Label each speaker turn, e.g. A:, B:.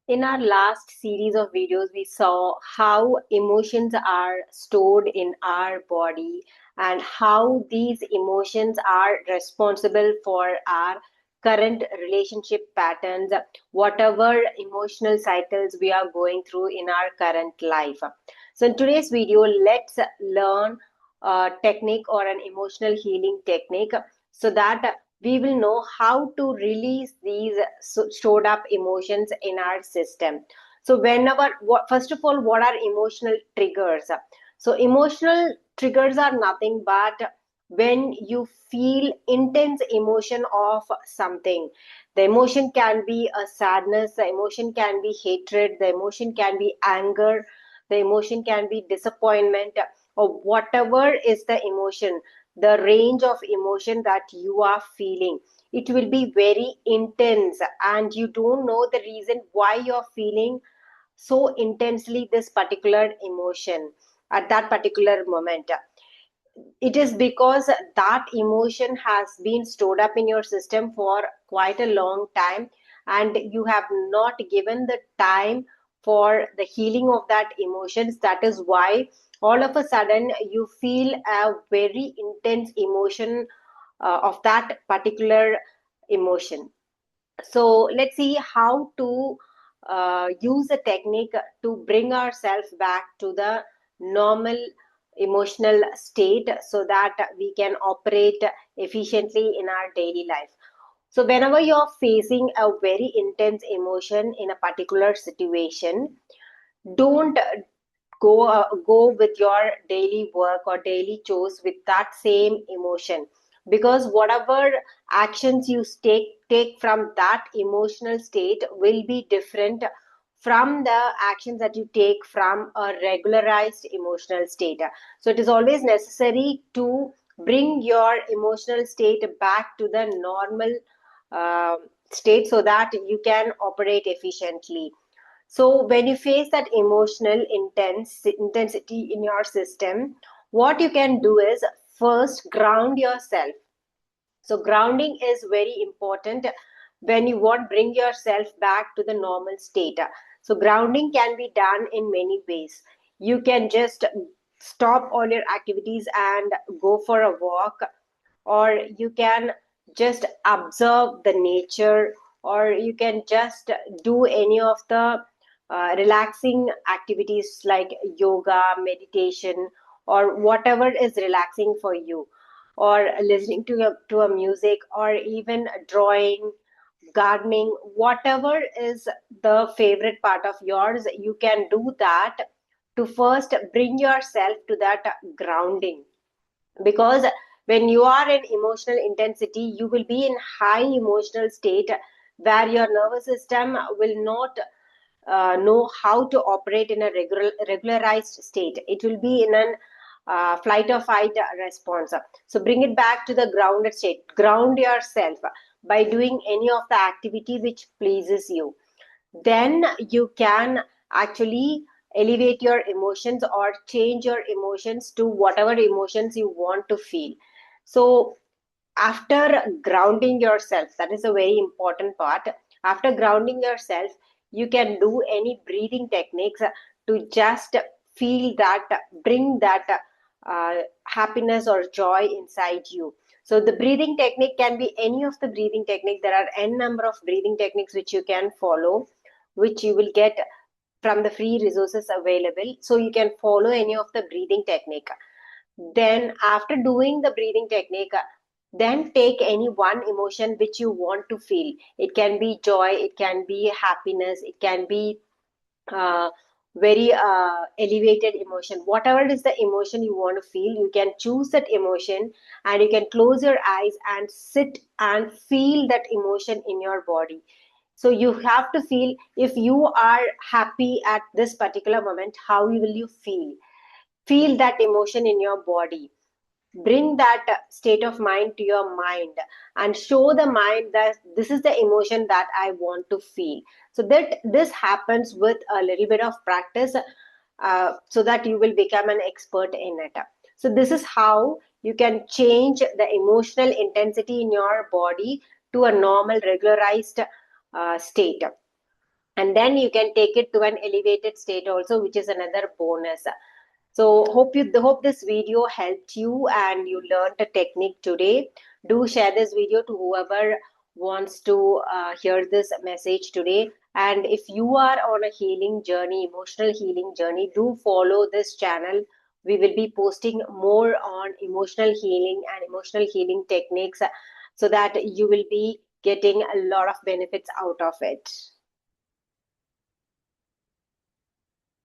A: In our last series of videos, we saw how emotions are stored in our body and how these emotions are responsible for our current relationship patterns, whatever emotional cycles we are going through in our current life. So, in today's video, let's learn a technique or an emotional healing technique so that we will know how to release these stored up emotions in our system. So whenever, first of all, what are emotional triggers? So emotional triggers are nothing but when you feel intense emotion of something. The emotion can be a sadness, the emotion can be hatred, the emotion can be anger, the emotion can be disappointment, or whatever is the emotion, the range of emotion that you are feeling, it will be very intense and you don't know the reason why you're feeling so intensely this particular emotion at that particular moment. It is because that emotion has been stored up in your system for quite a long time and you have not given the time for the healing of that emotions. That is why all of a sudden you feel a very intense emotion of that particular emotion. So let's see how to use a technique to bring ourselves back to the normal emotional state so that we can operate efficiently in our daily life. So whenever you're facing a very intense emotion in a particular situation, don't go with your daily work or daily chores with that same emotion, because whatever actions you take from that emotional state will be different from the actions that you take from a regularized emotional state. So it is always necessary to bring your emotional state back to the normal uh, state so that you can operate efficiently. So when you face that emotional intensity in your system, what you can do is first ground yourself. So grounding is very important when you want bring yourself back to the normal state. So grounding can be done in many ways. You can just stop all your activities and go for a walk, or you can just observe the nature, or you can just do any of the relaxing activities like yoga, meditation, or whatever is relaxing for you, or listening to a music, or even drawing, gardening, whatever is the favorite part of yours, you can do that to first bring yourself to that grounding. Because when you are in emotional intensity, you will be in high emotional state where your nervous system will not know how to operate in a regularized state. It will be in an flight or fight response. So bring it back to the grounded state. Ground yourself by doing any of the activity which pleases you. Then you can actually elevate your emotions or change your emotions to whatever emotions you want to feel. So after grounding yourself, that is a very important part. After grounding yourself, you can do any breathing techniques to just feel that, bring that happiness or joy inside you. So the breathing technique can be any of the breathing technique. There are n number of breathing techniques which you can follow, which you will get from the free resources available. So you can follow any of the breathing technique. Then after doing the breathing technique, then take any one emotion which you want to feel. It can be joy, it can be happiness, it can be uh, very elevated emotion. Whatever it is the emotion you want to feel, you can choose that emotion and you can close your eyes and sit and feel that emotion in your body. So you have to feel, if you are happy at this particular moment, how will you feel? Feel that emotion in your body. Bring that state of mind to your mind and show the mind that this is the emotion that I want to feel. So that this happens with a little bit of practice, so that you will become an expert in it. So this is how you can change the emotional intensity in your body to a normal regularized state. and then you can take it to an elevated state also, which is another bonus. So hope this video helped you and you learned a technique today. Do share this video to whoever wants to hear this message today. And if you are on a healing journey, emotional healing journey, do follow this channel. We will be posting more on emotional healing and emotional healing techniques, so that you will be getting a lot of benefits out of it.